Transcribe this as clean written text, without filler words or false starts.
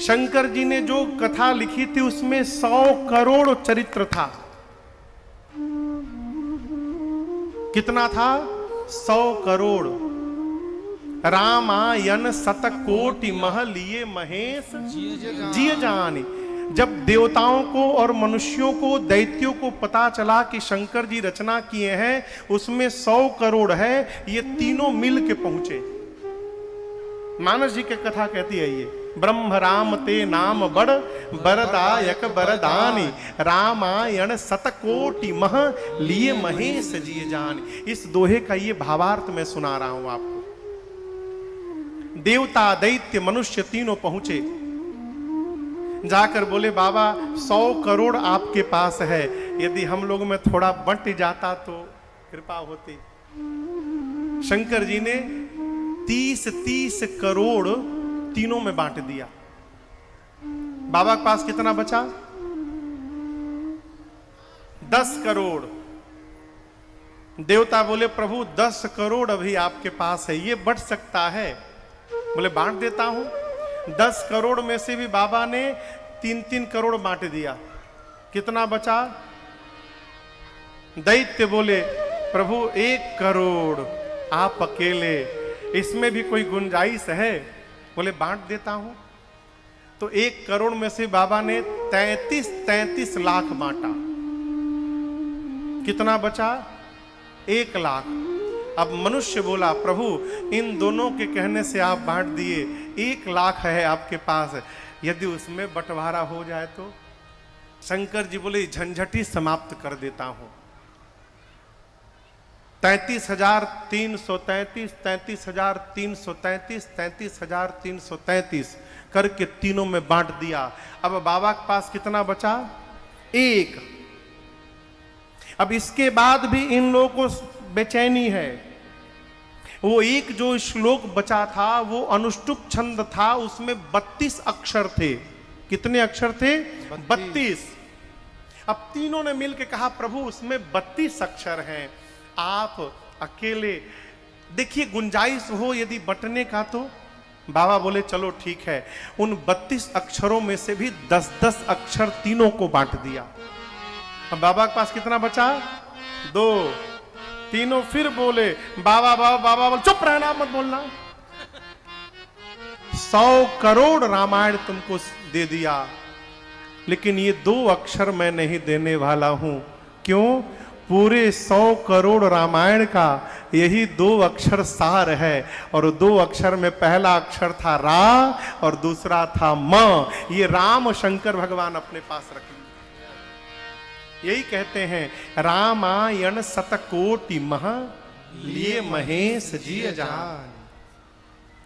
शंकर जी ने जो कथा लिखी थी उसमें 100 करोड़ चरित्र था। कितना था? 100 करोड़। रामायण शतकोटि मह लिए महेश जिय जानी। जब देवताओं को और मनुष्यों को, दैत्यों को पता चला कि शंकर जी रचना किए हैं, उसमें 100 करोड़ है, ये तीनों मिल के पहुंचे। मानस जी की कथा कहती है ये, ब्रह्म राम ते नाम बड़ बरदायक बरदानी, रामायण शतकोटि मह लिए महेश जिय जानी। इस दोहे का ये भावार्थ मैं सुना रहा हूं आपको। देवता दैत्य मनुष्य तीनों पहुंचे, जाकर बोले बाबा 100 करोड़ आपके पास है, यदि हम लोग में थोड़ा बंट जाता तो कृपा होती। शंकर जी ने 30-30 करोड़ तीनों में बांट दिया। बाबा के पास कितना बचा? 10 करोड़। देवता बोले प्रभु 10 करोड़ अभी आपके पास है, ये बढ़ सकता है। बोले बांट देता हूं। 10 करोड़ में से भी बाबा ने 3-3 करोड़ बांट दिया। कितना बचा? दैत्य बोले प्रभु 1 करोड़ आप अकेले, इसमें भी कोई गुंजाइश है? बोले बांट देता हूं। तो 1 करोड़ में से बाबा ने 33 लाख बांटा। कितना बचा? 1 लाख। अब मनुष्य बोला प्रभु इन दोनों के कहने से आप बांट दिए, 1 लाख है आपके पास, यदि उसमें बंटवारा हो जाए तो? शंकर जी बोले झंझट ही समाप्त कर देता हूं। 33,333, 33,333, 33,333 करके तीनों में बांट दिया। अब बाबा के पास कितना बचा? 1। अब इसके बाद भी इन लोगों को बेचैनी है। वो एक जो श्लोक बचा था वो अनुष्टुप छंद था, उसमें 32 अक्षर थे। कितने अक्षर थे? 32। अब तीनों ने मिलकर कहा प्रभु उसमें 32 अक्षर हैं, आप अकेले देखिए गुंजाइश हो यदि बंटने का तो। बाबा बोले चलो ठीक है। उन 32 अक्षरों में से भी 10-10 अक्षर तीनों को बांट दिया। अब बाबा के पास कितना बचा? 2। तीनों फिर बोले बाबा बाबा बाबा, बोल चुप रहना मत बोलना। 100 करोड़ रामायण तुमको दे दिया, लेकिन ये 2 अक्षर मैं नहीं देने वाला हूं। क्यों? पूरे 100 करोड़ रामायण का यही 2 अक्षर सार है, और 2 अक्षर में पहला अक्षर था रा और दूसरा था म। ये राम शंकर भगवान अपने पास रख लिया। यही कहते हैं रामायण शतकोटि मह लिए महेश जिय जान।